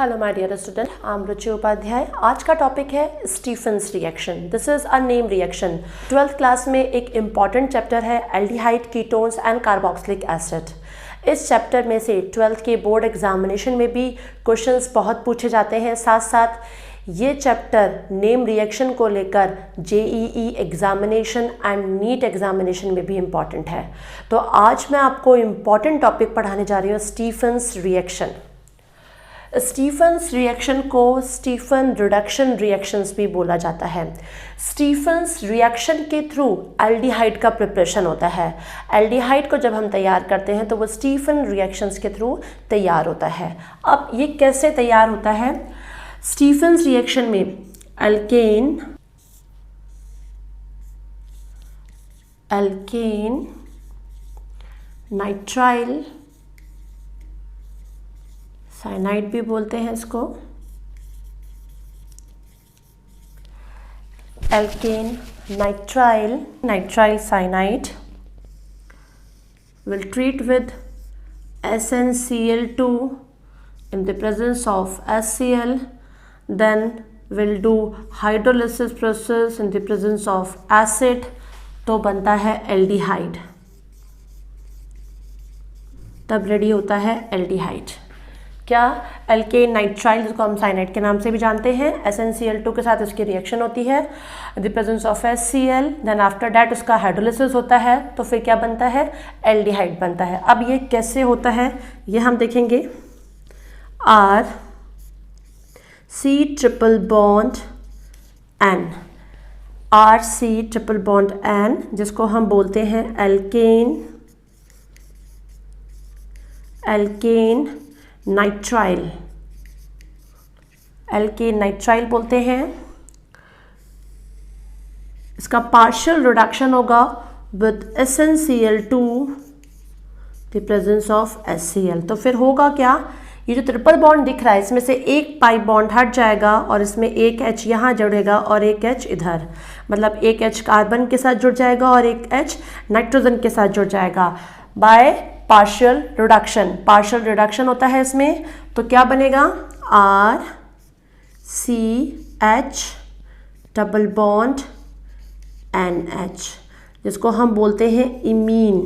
Hello my dear student, I am Ruchi Upadhyay. आज का topic है Stephen's reaction. This is a name reaction. 12th class में एक important chapter है aldehyde, ketones and carboxylic acid. इस chapter में से 12th के बोर्ड एग्जामिनेशन में भी क्वेश्चंस बहुत पूछे जाते हैं। साथ साथ ये चैप्टर नेम रिएक्शन को लेकर JEE examination and NEET examination में भी इम्पॉर्टेंट है। तो आज मैं आपको इम्पॉर्टेंट टॉपिक पढ़ाने जा रही हूँ, स्टीफन्स रिएक्शन। स्टीफन्स रिएक्शन को स्टीफन रिडक्शन रिएक्शंस भी बोला जाता है। स्टीफन्स रिएक्शन के थ्रू एल्डिहाइड का प्रिपरेशन होता है। एल्डिहाइड को जब हम तैयार करते हैं तो वो स्टीफन रिएक्शंस के थ्रू तैयार होता है। अब ये कैसे तैयार होता है? स्टीफन्स रिएक्शन में एल्केन नाइट्राइल साइनाइड भी बोलते हैं इसको, alkane nitrile cyanide will treat with SnCl2 in the presence of HCl, then will do hydrolysis process in the presence of acid, तो बनता है एल्डिहाइड। तब रेडी होता है एल्डिहाइड। क्या? एल्केन नाइट्राइल, जिसको हम साइनाइड के नाम से भी जानते हैं, SnCl2 के साथ उसकी रिएक्शन होती है the presence of HCl, then after that उसका हाइड्रोलिसिस होता है, तो फिर क्या बनता है? एल्डिहाइड बनता है। अब ये कैसे होता है ये हम देखेंगे। RC ट्रिपल बॉन्ड N, जिसको हम बोलते हैं एल्केन नाइट्राइल बोलते हैं। इसका पार्शियल रिडक्शन होगा with SnCl2 the presence of HCl। तो फिर होगा क्या? ये जो ट्रिपल बॉन्ड दिख रहा है इसमें से एक पाई बॉन्ड हट जाएगा और इसमें एक H यहाँ जुड़ेगा और एक H इधर, मतलब एक H कार्बन के साथ जुड़ जाएगा और एक H नाइट्रोजन के साथ जुड़ जाएगा बाय पार्शियल रिडक्शन होता है इसमें। तो क्या बनेगा? RCH डबल बॉन्ड NH, जिसको हम बोलते हैं इमीन।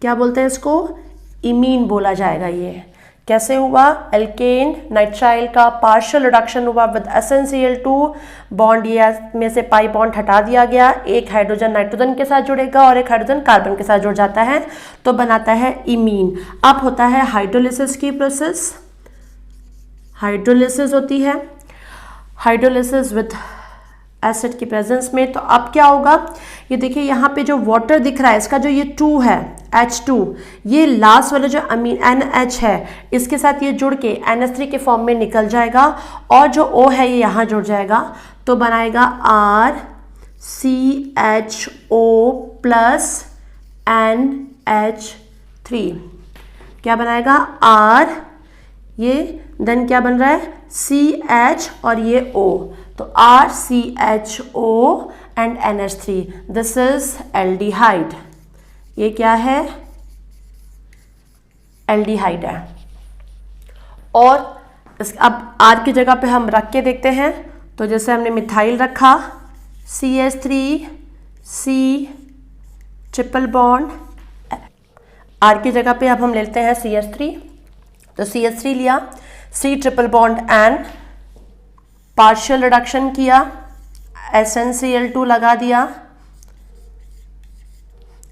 क्या बोलते हैं इसको? इमीन बोला जाएगा। ये कैसे हुआ? एल्केन नाइट्राइल का पार्शियल रिडक्शन हुआ विद SnCl2 बॉन्ड, ये में से पाई बॉन्ड हटा दिया गया, एक हाइड्रोजन नाइट्रोजन के साथ जुड़ेगा और एक हाइड्रोजन कार्बन के साथ जुड़ जाता है, तो बनाता है इमीन। अब होता है हाइड्रोलिसिस की प्रोसेस। हाइड्रोलिसिस होती है, हाइड्रोलिसिस विद एसिड की प्रेजेंस में। तो अब क्या होगा? ये देखिए यहाँ पे जो वाटर दिख रहा है, इसका जो ये 2 है H2, ये लास्ट वाला जो अमीन NH है इसके साथ ये जुड़ के NH3 के फॉर्म में निकल जाएगा और जो O है ये यहाँ जुड़ जाएगा, तो बनाएगा RCHO प्लस NH3। क्या बनाएगा? R, ये देन क्या बन रहा है? CH और ये O, तो RCHO and NH3, this is aldehyde. ये क्या है? एल्डिहाइड है। और अब R की जगह पे हम रख के देखते हैं, तो जैसे हमने मिथाइल रखा, CH3C ट्रिपल बॉन्ड, R की जगह पे अब हम लेते हैं CH3, तो CH3 लिया, C triple bond N, partial reduction किया, SnCl2 लगा दिया,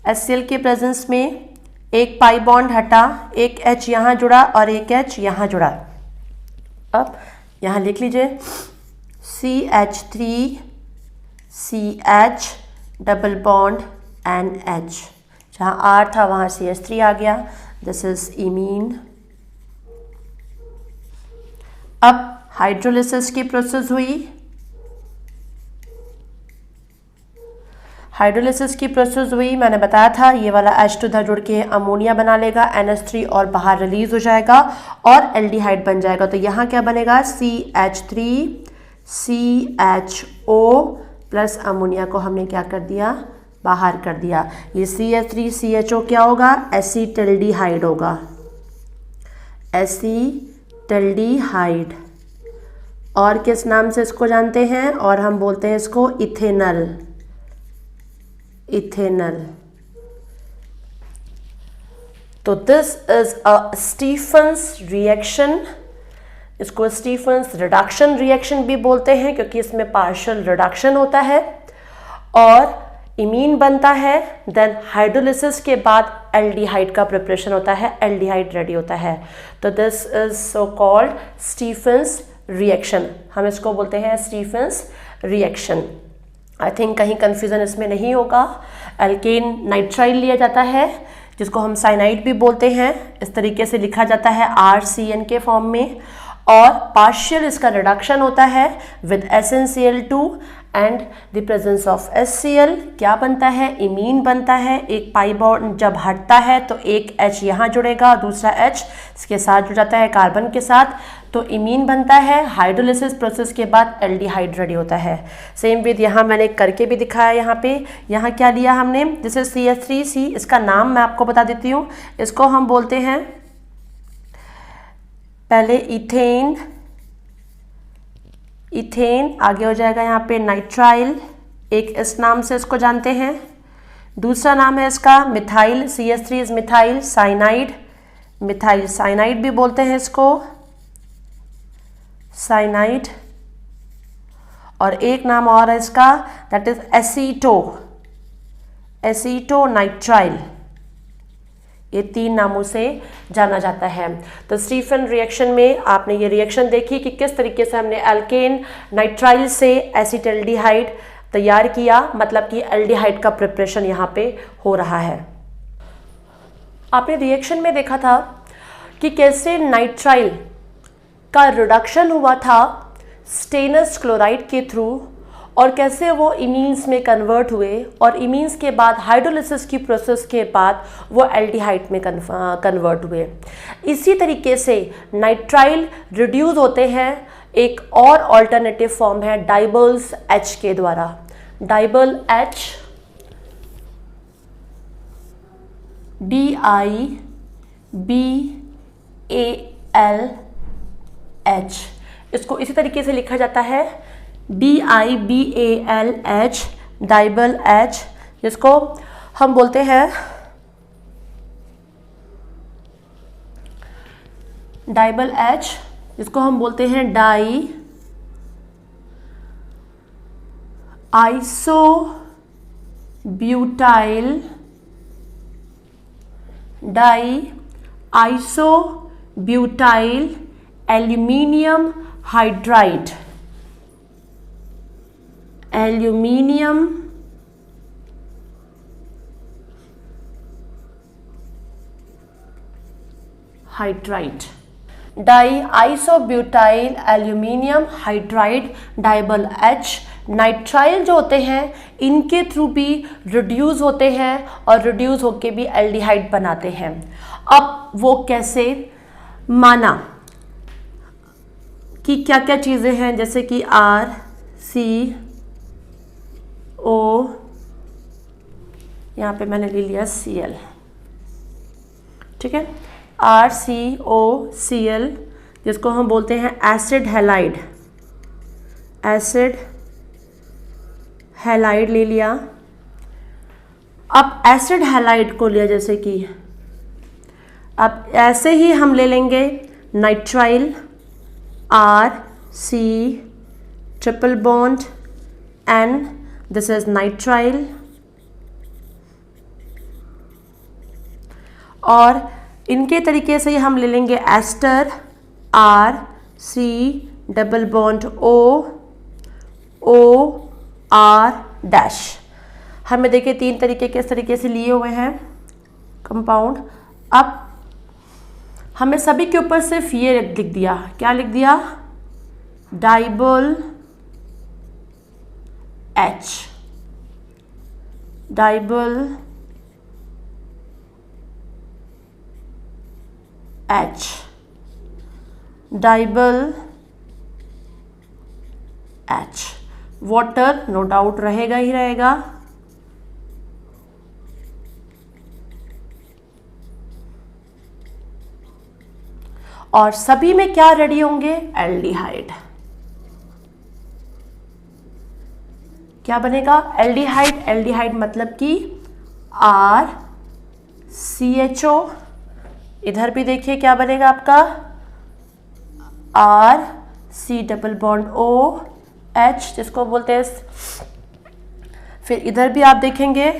HCl के प्रेजेंस में एक पाई बॉन्ड हटा, एक H यहाँ जुड़ा और एक H यहाँ जुड़ा। अब यहाँ लिख लीजिए CH3CH डबल बॉन्ड NH, जहाँ R था वहाँ CH3 आ गया, दिस इज इमीन। अब हाइड्रोलिसिस की प्रोसेस हुई। मैंने बताया था ये वाला H2 इधर जुड़ के अमोनिया बना लेगा, NH3 और बाहर रिलीज हो जाएगा और एल्डिहाइड बन जाएगा। तो यहाँ क्या बनेगा? CH3CHO प्लस अमोनिया को हमने क्या कर दिया? बाहर कर दिया। ये CH3CHO क्या होगा? एसीटल्डिहाइड होगा, एसीटल्डिहाइड। एसिटाल्डिहाइड। और किस नाम से इसको जानते हैं? और हम बोलते हैं इसको इथेनल। इथेनल। तो this is a Stephens reaction. इसको स्टीफंस रिडक्शन रिएक्शन भी बोलते हैं क्योंकि इसमें पार्शियल रिडक्शन होता है और इमीन बनता है। देन हाइड्रोलिसिस के बाद एल्डिहाइड का प्रिपरेशन होता है, एल्डिहाइड रेडी होता है। तो this is so called Stephens reaction. हम इसको बोलते हैं स्टीफंस रिएक्शन। आई थिंक कहीं कंफ्यूजन इसमें नहीं होगा। एल्केन नाइट्राइल लिया जाता है जिसको हम साइनाइड भी बोलते हैं, इस तरीके से लिखा जाता है RCN के फॉर्म में। और पार्शियल इसका रिडक्शन होता है with SnCl2 and the presence of HCl। क्या बनता है? इमीन बनता है। एक पाई बॉन्ड जब हटता है तो एक H यहाँ जुड़ेगा, दूसरा H इसके साथ जुड़ जाता है कार्बन के साथ, तो इमीन बनता है। हाइड्रोलिसिस प्रोसेस के बाद एल्डिहाइड रेडी होता है। सेम विद यहाँ मैंने करके भी दिखाया। यहाँ पे यहाँ क्या लिया हमने? जैसे CH3C, इसका नाम मैं आपको बता देती हूँ। इसको हम बोलते हैं पहले इथेन, इथेन आगे हो जाएगा यहाँ पे नाइट्राइल, एक इस नाम से इसको जानते हैं। दूसरा नाम है इसका methyl, CH3 is methyl cyanide, methyl cyanide भी बोलते हैं इसको, साइनाइड। और एक नाम और है इसका, दैट इज एसीटो, एसीटोनाइट्राइल। ये 3 नामों से जाना जाता है। तो स्टीफन रिएक्शन में आपने ये रिएक्शन देखी कि किस तरीके से हमने एल्केन नाइट्राइल से एसिटाल्डिहाइड तैयार किया, मतलब कि एल्डिहाइड का प्रिपरेशन यहाँ पे हो रहा है। आपने रिएक्शन में देखा था कि कैसे नाइट्राइल का रिडक्शन हुआ था स्टेनस क्लोराइड के थ्रू और कैसे वो इमीन्स में कन्वर्ट हुए और इमीन्स के बाद हाइड्रोलिसिस की प्रोसेस के बाद वो एल्डिहाइड में कन्वर्ट हुए। इसी तरीके से नाइट्राइल रिड्यूस होते हैं, एक और ऑल्टरनेटिव फॉर्म है डाइबल्स H के द्वारा। डाइबल H, DIBALH, इसको इसी तरीके से लिखा जाता है DIBALH, डाइबल H, जिसको हम बोलते हैं डाइबल H, जिसको हम बोलते हैं di isobutyl, di isobutyl aluminium hydride, aluminium hydride, di isobutyl aluminium hydride, DIBAL H। Nitrile जो होते हैं इनके थ्रू भी रिड्यूस होते हैं और रिड्यूस होके भी एल्डिहाइड बनाते हैं। अब वो कैसे? माना कि क्या क्या चीज़ें हैं, जैसे कि RCO, यहाँ पे मैंने ले लिया Cl, ठीक है, RCOCl, जिसको हम बोलते हैं एसिड हैलाइड, एसिड हैलाइड ले लिया। अब एसिड हैलाइड को लिया, जैसे कि अब ऐसे ही हम ले लेंगे nitrile, RC triple bond N, this is nitrile. और इनके तरीके से ही हम ले लेंगे ester, RC double bond OR dash. हमें देखिए 3 तरीके किस तरीके से लिए हुए हैं कंपाउंड। अब हमें सभी के ऊपर सिर्फ ये लिख दिया, क्या लिख दिया? DIBAL H, DIBAL H, DIBAL H। Water no doubt रहेगा ही रहेगा। और सभी में क्या रेडी होंगे, एल्डिहाइड। क्या बनेगा, एल्डिहाइड। एल्डिहाइड मतलब कि RCHO। इधर भी देखिए क्या बनेगा आपका, RC डबल बॉन्ड OH जिसको बोलते हैं। फिर इधर भी आप देखेंगे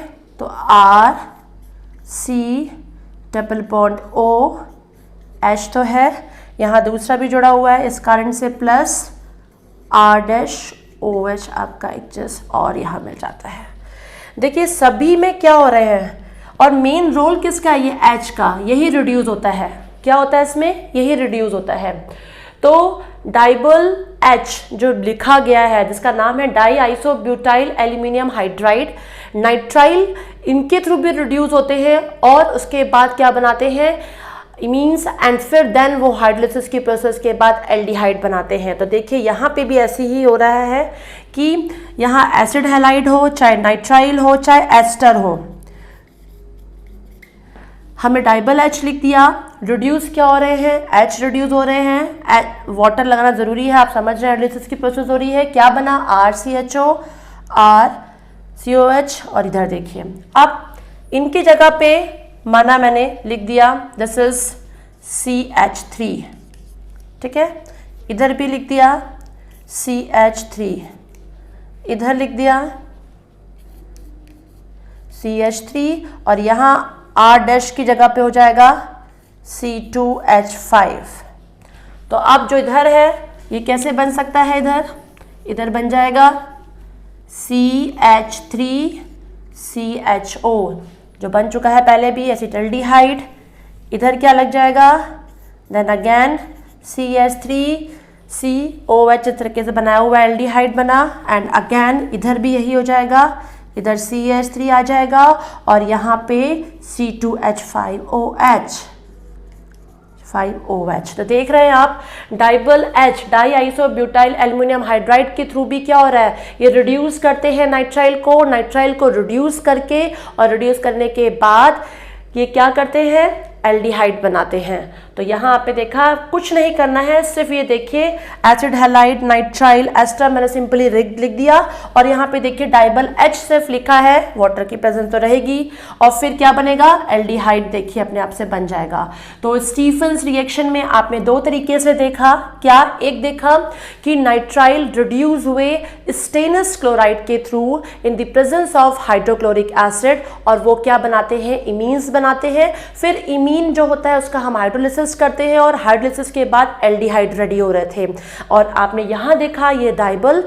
तो RC डबल बॉन्ड OH तो है, यहाँ दूसरा भी जुड़ा हुआ है, इस कारण से प्लस R-OH आपका एचएस और यहाँ मिल जाता है। देखिए सभी में क्या हो रहे हैं, और मेन रोल किसका है, ये H का, यही रिड्यूस होता है। क्या होता है इसमें, यही रिड्यूस होता है। तो डाइबल H जो लिखा गया है, जिसका नाम है die isobutyl aluminium hydride, nitrile, इनके थ्रू भी रिड्यूस होते हैं और उसके बाद क्या बनाते हैं, इमीन्स, एंड फिर देन वो हाइड्रोलिसिस की प्रोसेस के बाद एल्डिहाइड बनाते हैं। तो देखिए यहाँ पे भी ऐसे ही हो रहा है कि यहाँ एसिड हैलाइड हो, चाहे नाइट्राइल हो, चाहे एस्टर हो, हमें डाइबल H लिख दिया, रिड्यूस क्या हो रहे हैं, H रिड्यूस हो रहे हैं, वाटर लगाना जरूरी है, आप समझ रहे हैं हाइड्रोलिसिस की प्रोसेस हो रही है। क्या बना, RCHO, RCOH, और इधर देखिए अब इनकी जगह पे माना मैंने लिख दिया दिस इज CH3, ठीक है। इधर भी लिख दिया CH3, इधर लिख दिया CH3, और यहाँ R' की जगह पे हो जाएगा C2H5। तो अब जो इधर है ये कैसे बन सकता है, इधर बन जाएगा CH3CHO जो बन चुका है पहले भी, एसिटल्डिहाइड। इधर क्या लग जाएगा, देन अगेन CH3COH इस तरीके से बनाया हुआ एल्डिहाइड बना, एंड अगेन इधर भी यही हो जाएगा, इधर CH3 आ जाएगा और यहाँ पे C2H5OH। तो देख रहे हैं आप, डाइबल H die isobutyl aluminium hydride के थ्रू भी क्या हो रहा है, ये रिड्यूस करते हैं नाइट्राइल को रिड्यूस करके, और रिड्यूस करने के बाद ये क्या करते हैं, एल्डिहाइड बनाते हैं। तो यहाँ पे देखा कुछ नहीं करना है, सिर्फ ये देखिए एसिड हैलाइड, नाइट्राइल, एस्टर मैंने सिंपली लिख दिया, और यहाँ पे देखिए डाइबल H सिर्फ लिखा है, वाटर की प्रेजेंस तो रहेगी, और फिर क्या बनेगा, एल्डिहाइड देखिए अपने आप से बन जाएगा। तो स्टीफन्स रिएक्शन में आपने दो तरीके से देखा, क्या, एक देखा कि नाइट्राइल रिड्यूस हुए स्टेनस क्लोराइड के through in the presence of hydrochloric acid, और वो क्या बनाते हैं, इमीन्स बनाते हैं। फिर इमीन जो होता है उसका हम हाइड्रोलिसिस करते हैं, और हाइड्रोलिसिस के बाद एल्डिहाइड रेडी हो रहे थे। और आपने यहां देखा ये डाइबल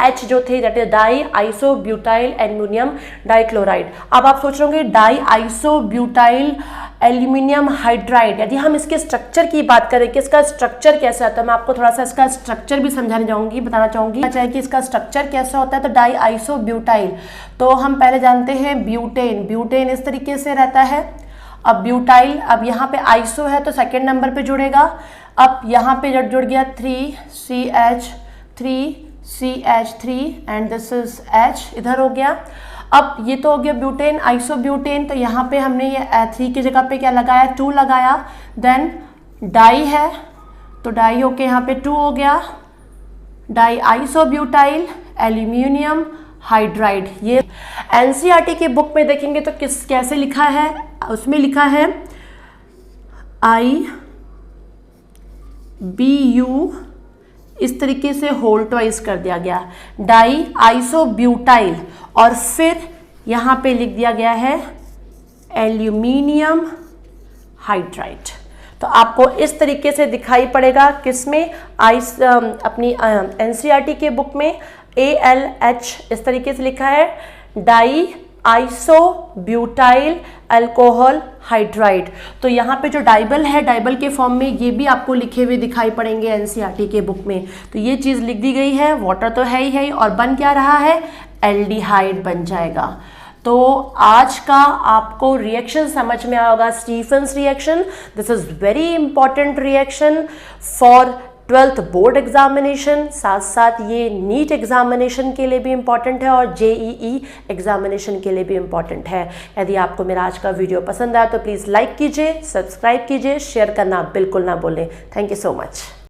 H जो थे, that is die isobutyl aluminium dichloride. अब आप सोच रहे होंगे डाई आइसोब्यूटाइल एल्यूमिनियम हाइड्राइड, यदि हम इसके स्ट्रक्चर की बात करें कि इसका स्ट्रक्चर कैसा है, तो मैं आपको थोड़ा सा इसका स्ट्रक्चर भी समझाने जाऊंगी, बताना चाहूंगी चाहे कि इसका स्ट्रक्चर कैसा होता है। तो डाई आइसोब्यूटाइल, तो हम पहले जानते हैं ब्यूटेन इस तरीके से रहता है। अब ब्यूटाइल, अब यहाँ पे आइसो है तो सेकेंड नंबर पे जुड़ेगा, अब यहाँ पे जुड़ गया 3CH3 and this is H, इधर हो गया। अब ये तो हो गया ब्यूटेन, आइसोब्यूटेन, तो यहाँ पे हमने ये 3 की जगह पे क्या लगाया, 2 लगाया। देन डाई है तो डाई होके यहाँ पे 2 हो गया, डाई आइसोब्यूटाइल एल्यूमिनियम हाइड्राइड। ये एनसीईआरटी की बुक में देखेंगे तो कैसे लिखा है, उसमें लिखा है IBU, इस तरीके से होल ट्वाइस कर दिया गया, डाई आइसोब्यूटाइल, और फिर यहाँ पे लिख दिया गया है एल्यूमिनियम हाइड्राइड। तो आपको इस तरीके से दिखाई पड़ेगा किसमें, अपनी एनसीईआरटी के बुक में ALH इस तरीके से लिखा है, डाई आइसोब्यूटाइल अल्कोहल हाइड्राइड। तो यहाँ पे जो डाइबल है, डाइबल के फॉर्म में ये भी आपको लिखे हुए दिखाई पड़ेंगे एनसीईआरटी के बुक में। तो ये चीज़ लिख दी गई है, वाटर तो है ही, और बन क्या रहा है, एल्डिहाइड बन जाएगा। तो आज का आपको रिएक्शन समझ में आया होगा, Stephens reaction. This is very important reaction for twelfth board examination, साथ साथ ये नीट एग्जामिनेशन के लिए भी इम्पॉर्टेंट है और जेईई एग्जामिनेशन के लिए भी इम्पॉर्टेंट है। यदि आपको मेरा आज का वीडियो पसंद आया तो प्लीज़ लाइक कीजिए, सब्सक्राइब कीजिए, शेयर करना बिल्कुल ना भूलें। Thank you so much.